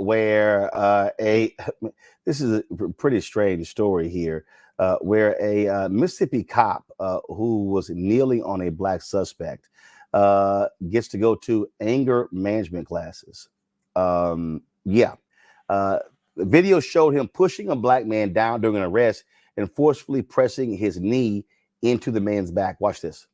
where this is a pretty strange story here, where a Mississippi cop who was kneeling on a black suspect gets to go to anger management classes. The video showed him pushing a black man down during an arrest and forcefully pressing his knee into the man's back. Watch this.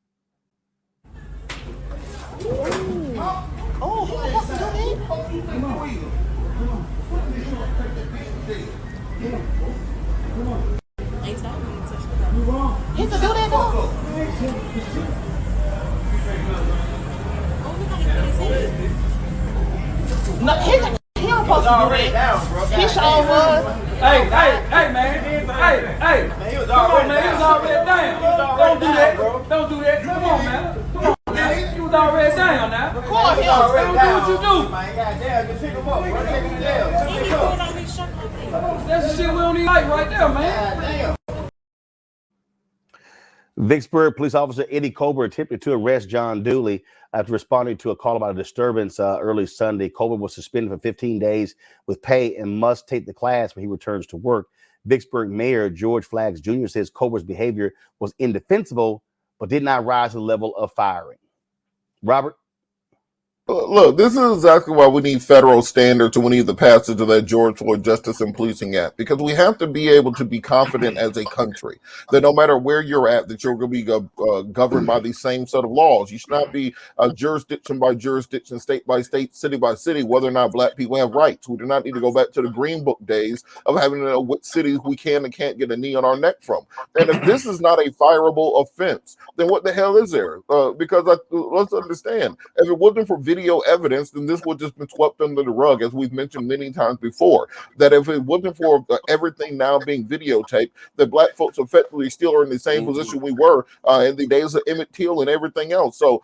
No, he don't supposed to do that. He sure was. Hey, man. He was already down. Don't do that. Don't do that. Come on, man. Come on, man. He was already down now. Of course, he was Don't do what you do. Man, goddamn, just pick him up. Run him down. That's the shit we don't even like right there, man. Vicksburg police officer Eddie Colbert attempted to arrest John Dolley after responding to a call about a disturbance early Sunday. Colbert was suspended for 15 days with pay and must take the class when he returns to work. Vicksburg Mayor George Flaggs Jr. says Colbert's behavior was indefensible, but did not rise to the level of firing. Robert? Look, this is exactly why we need federal standards and we need the passage of that George Floyd Justice and Policing Act, because we have to be able to be confident as a country that no matter where you're at, that you're going to be governed by the same set of laws. You should not be jurisdiction by jurisdiction, state by state, city by city, whether or not black people have rights. We do not need to go back to the Green Book days of having to know what cities we can and can't get a knee on our neck from. And if this is not a fireable offense, then what the hell is there? Because let's understand, if it wasn't for video evidence, then this would just been swept under the rug, as we've mentioned many times before, that if it wasn't for everything now being videotaped, that black folks effectively still are in the same position we were in the days of Emmett Till and everything else. So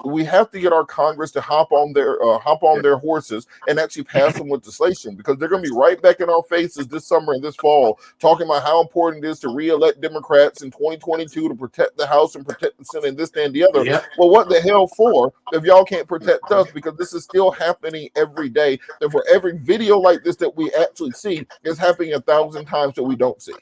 we have to get our Congress to hop on their horses and actually pass some legislation, because they're going to be right back in our faces this summer and this fall talking about how important it is to re-elect Democrats in 2022 to protect the House and protect the Senate and this, that, and the other. Yep. Well, what the hell for if y'all can't protect us? Because this is still happening every day. And for every video like this that we actually see, is happening 1,000 times that we don't see.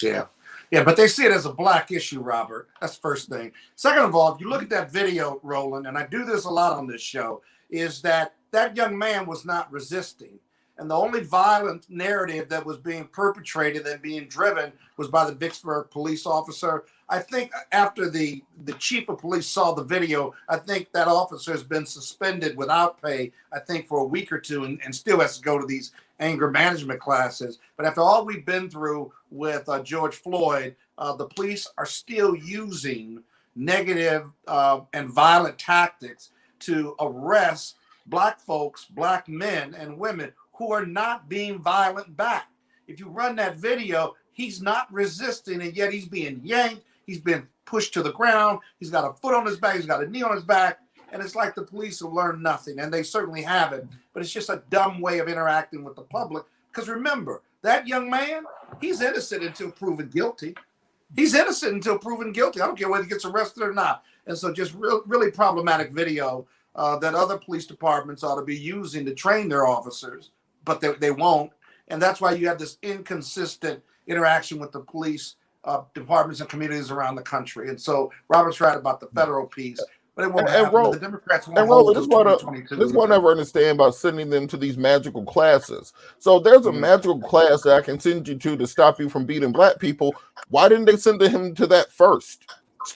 Yeah, but they see it as a black issue, Robert. That's the first thing. Second of all, if you look at that video, Roland, and I do this a lot on this show, is that young man was not resisting. And the only violent narrative that was being perpetrated and being driven was by the Vicksburg police officer. I think after the chief of police saw the video, I think that officer has been suspended without pay, I think for a week or two, and still has to go to these anger management classes. But after all we've been through with George Floyd, the police are still using negative and violent tactics to arrest black folks, black men and women who are not being violent back. If you run that video, he's not resisting, and yet he's being yanked. He's been pushed to the ground. He's got a foot on his back. He's got a knee on his back. And it's like the police have learned nothing, and they certainly haven't. But it's just a dumb way of interacting with the public. Because remember, that young man, he's innocent until proven guilty. He's innocent until proven guilty. I don't care whether he gets arrested or not. And so just really problematic video that other police departments ought to be using to train their officers, but they won't. And that's why you have this inconsistent interaction with the police departments and communities around the country. And so Robert's right about the federal piece, but it won't happen. The Democrats won't hold this one I never understand about sending them to these magical classes. So there's a magical class that I can send you to stop you from beating black people. Why didn't they send him to that first?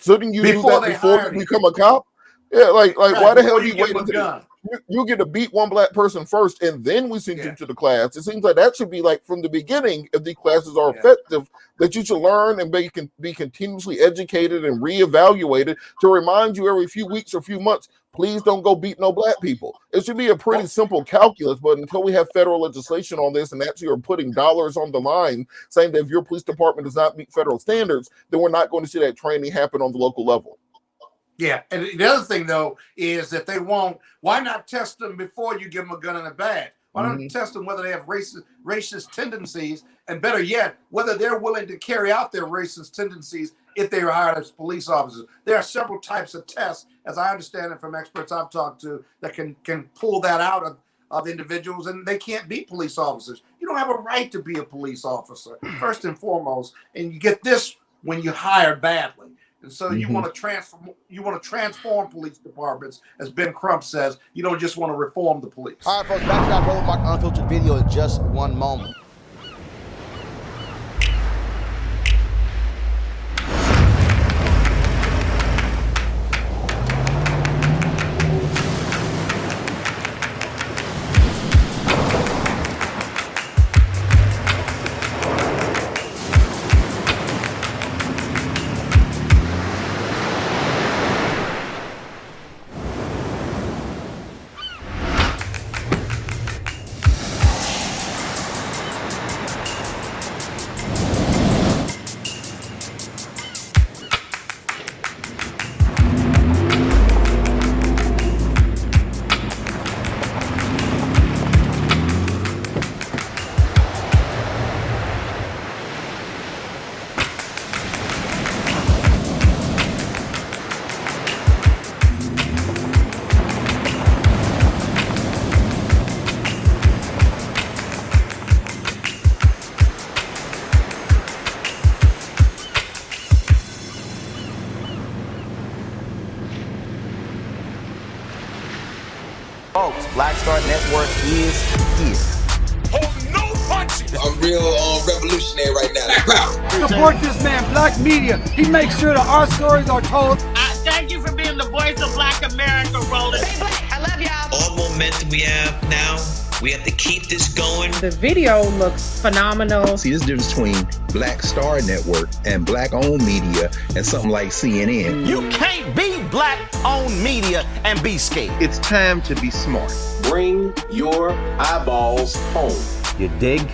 Shouldn't you do that before you become a cop? Yeah, like why the hell are you waiting until you get to beat one black person first and then we send you to the class? It seems like that should be like from the beginning, if the classes are effective, that you should learn and be continuously educated and reevaluated to remind you every few weeks or few months, please don't go beat no black people. It should be a pretty simple calculus, but until we have federal legislation on this and actually are putting dollars on the line saying that if your police department does not meet federal standards, then we're not going to see that training happen on the local level. Yeah, and the other thing, though, is that they won't. Why not test them before you give them a gun and a badge? Why not test them whether they have racist tendencies, and better yet, whether they're willing to carry out their racist tendencies if they are hired as police officers? There are several types of tests, as I understand it from experts I've talked to, that can pull that out of individuals, and they can't be police officers. You don't have a right to be a police officer, first and foremost. And you get this when you hire badly. And so you want to transform police departments, as Ben Crump says. You don't just want to reform the police. All right, folks, back to our Roland Mark Unfiltered video in just one moment. Folks, Black Star Network is here. Oh, no punches! I'm real revolutionary right now. Support this man, Black Media. He makes sure that our stories are told. Thank you for being the voice of Black America, Roland. Stay black. I love y'all. All momentum we have now, we have to keep this going. The video looks phenomenal. See, this difference between Black Star Network and Black-owned media and something like CNN. You can't be Black-owned media and be scared. It's time to be smart. Bring your eyeballs home. You dig?